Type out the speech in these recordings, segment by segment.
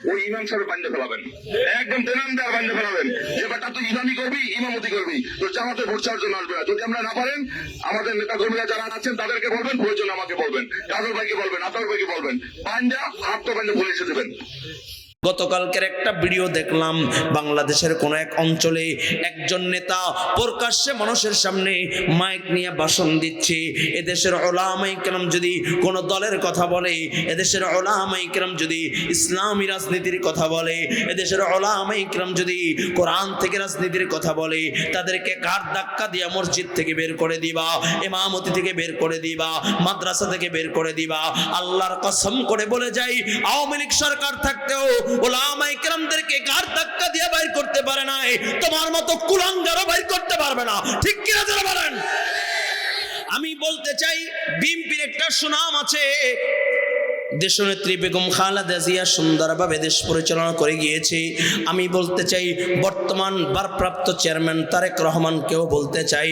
ওই ইমাম সাহেব বান্ধে ফেলাবেন, একদম তেনামদার বান্ধে ফেলাবেন যে বেটা তুই ইমামি করবি, ইমামতি করবি, তো জামাতে ভোট চাওয়ার জন্য আসবে না। যদি আমরা না পারেন আমাদের নেতা কর্মীরা যারা আছেন তাদেরকে বলবেন, প্রয়োজন আমাকে বলবেন, কাজল ভাইকে বলবেন, আতর ভাইকে বলবেন, বান্ধা হাত তো বান্ধে বলে এসে দেবেন। গতকালকের একটা ভিডিও দেখলাম, বাংলাদেশের কোন এক অঞ্চলে একজন নেতা প্রকাশ্যে মানুষের সামনে মাইক নিয়ে ভাষণ দিচ্ছে। এদেশের উলামায়ে কেরাম যদি কোন দলের কথা বলে, এদেশের উলামায়ে কেরাম যদি ইসলামী রাজনীতির কথা বলে, এদেশের উলামায়ে কেরাম যদি কোরআন থেকে রাজনীতির কথা বলে, তাদেরকে ঘাড় ধাক্কা দিয়ে মসজিদ থেকে বের করে দিবা, ইমামতি থেকে বের করে দিবা, মাদ্রাসা থেকে বের করে দিবা। আল্লাহর কসম করে বলে যাই, আওয়ামী লীগ সরকার থাকতেও উলামায়ে কেরামদেরকে ঘাড় ধাক্কা দিয়ে বাইর করতে পারে নাই, তোমার মতো কুলাঙ্গারও বাইর করতে পারবে না। ঠিক কিনা যারা বলেন? আমি বলতে চাই, বিএনপির একটা সুনাম আছে। দেশনেত্রী বেগম খালেদা জিয়া সুন্দরভাবে দেশ পরিচালনা করে গিয়েছে। আমি বলতে চাই, বর্তমান ভারপ্রাপ্ত চেয়ারম্যান তারেক রহমানকেও বলতে চাই,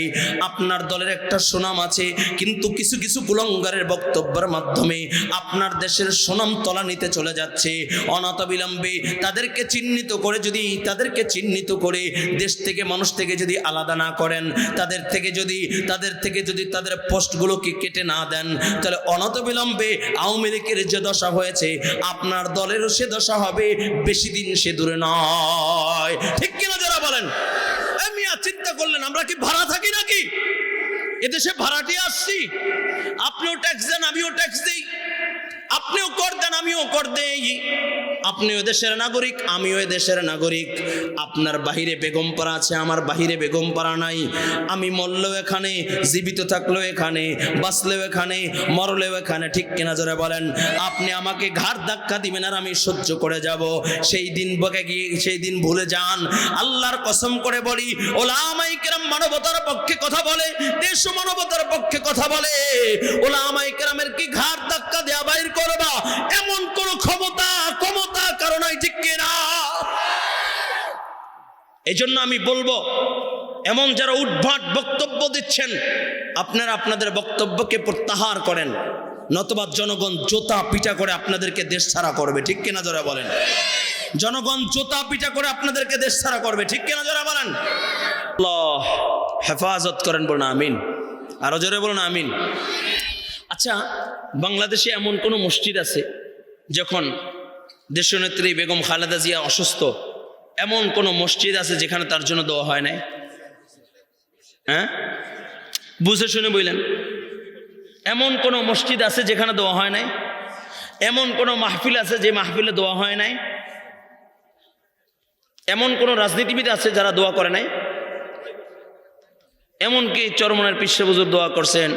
আপনার দলের একটা সুনাম আছে, কিন্তু কিছু কিছু কুলাঙ্গারের বক্তব্যের মাধ্যমে আপনার দেশের সুনাম তলানিতে চলে যাচ্ছে। অনতিবিলম্বে তাদেরকে চিহ্নিত করে, যদি তাদেরকে চিহ্নিত করে দেশ থেকে মানুষ থেকে যদি আলাদা না করেন, তাদের থেকে যদি তাদের পোস্টগুলোকে কেটে না দেন, তাহলে অনতিবিলম্বে আওয়ামী লীগের যে দশা হয়েছে আপনার দলেরও সে দশা হবে। বেশি দিন সে দূরে নয়। ঠিক কিনা যারা বলেন? মিয়া চিন্তা করলেন, আমরা কি ভাড়া থাকি নাকি? এদেশে ভাড়াটি আসছি। আপনিও ট্যাক্স দেন, আমিও ট্যাক্স দিই, আপনিও কর দেন, আমিও কর দেই। আপনিও দেশের নাগরিক, আমিও দেশের নাগরিক। আপনার বাহিরে বেগমপাড়া আছে, আমার বাহিরে বেগমপাড়া নাই। আমি মরলেও এখানে, জীবিত থাকলেও এখানে, বাঁচলেও এখানে, মরলেও এখানে। ঠিক কিনা জোরে বলেন? আপনি আমাকে ঘাড় ধাক্কা দিবেন আর আমি সহ্য করে যাব, সেই দিন বকে গিয়ে সেই দিন ভুলে যান। আল্লাহর কসম করে বলি, উলামায়ে কেরাম মানবতার পক্ষে কথা বলে, দেশ মানবতার পক্ষে কথা বলে। উলামায়ে কেরামের কি ঘাড় ধাক্কা দেয়া বাইর করবা এমন কোন ক্ষমতা কারণ নাই। ঠিক কিনা? এই জন্য আমি বলবো, এমন যারা উদ্ভট বক্তব্য দিচ্ছেন, আপনারা আপনাদের বক্তব্যকে প্রত্যাহার করেন, নতুবা জনগণ জোতা পিটা করে আপনাদেরকে দেশ ছাড়া করবে। ঠিক কিনা যারা বলেন? জনগণ জোতা পিটা করে আপনাদেরকে দেশ ছাড়া করবে। ঠিক কিনা যারা বলেন? আল্লাহ হেফাজত করেন, বলুন আমিন। আরো জোরে বলুন আমিন। আচ্ছা, বাংলাদেশে এমন কোন মসজিদ আছে, যখন দেশনেত্রী বেগম খালেদা জিয়া অসুস্থ, এমন কোন মসজিদ আছে যেখানে তার জন্য দোয়া হয় নাই? হ্যাঁ, বুঝে শুনে বললেন, এমন কোন মসজিদ আছে যেখানে দোয়া হয় নাই? এমন কোন মাহফিল আছে যে মাহফিলে দোয়া হয় নাই? এমন কোন রাজনীতিবিদ আছে যারা দোয়া করে নাই? এমনকি চরমনের পীর সাহেব হুজুর দোয়া করছেন,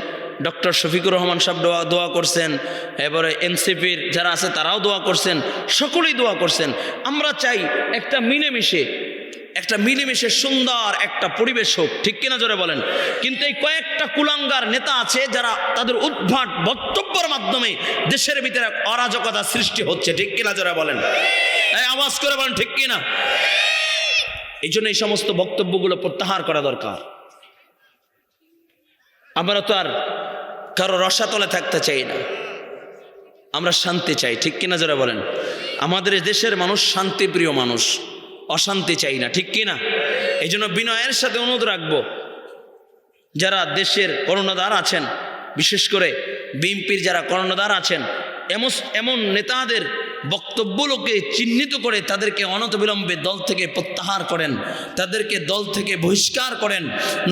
ডক্টর শফিকুর রহমান সাহেব দোয়া করছেন, এবারে এনসিপির যারা আছে তারাও দোয়া করছেন, সকলেই দোয়া করছেন। আমরা চাই একটা মিলেমিশে সুন্দর একটা পরিবেশ হোক। ঠিক কিনা জোরে বলেন? কিন্তু এই কয়েকটা কুলাঙ্গার নেতা আছে যারা তাদের উদ্ভট বক্তব্যের মাধ্যমে দেশের ভিতরে অরাজকতা সৃষ্টি হচ্ছে। ঠিক কিনা জোরে বলেন? এই আওয়াজ করে বলেন ঠিক কিনা? এই জন্য এই সমস্ত বক্তব্যগুলো প্রত্যাহার করা দরকার। আমরা তো আর কারো রসাতলে থাকতে চাই না, আমরা শান্তি চাই। ঠিক কিনা যারা বলেন? আমাদের দেশের মানুষ শান্তিপ্রিয় মানুষ, অশান্তি চাই না। ঠিক কিনা? এই জন্য বিনয়ের সাথে অনুরোধ রাখবো, যারা দেশের কর্ণধার আছেন, বিশেষ করে বিএনপির যারা কর্ণধার আছেন, এমন নেতাদের বক্তব্যগুলোকে চিহ্নিত করে তাদেরকে অনতিবিলম্বে দল থেকে প্রত্যাহার করেন, তাদেরকে দল থেকে বহিষ্কার করেন,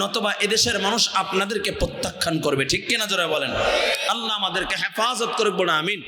নতবা এদেশের মানুষ আপনাদেরকে প্রত্যাখ্যান করবে। ঠিক কিনা যারা বলেন? আল্লাহ আমাদেরকে হেফাজত করুক, বলে আমিন।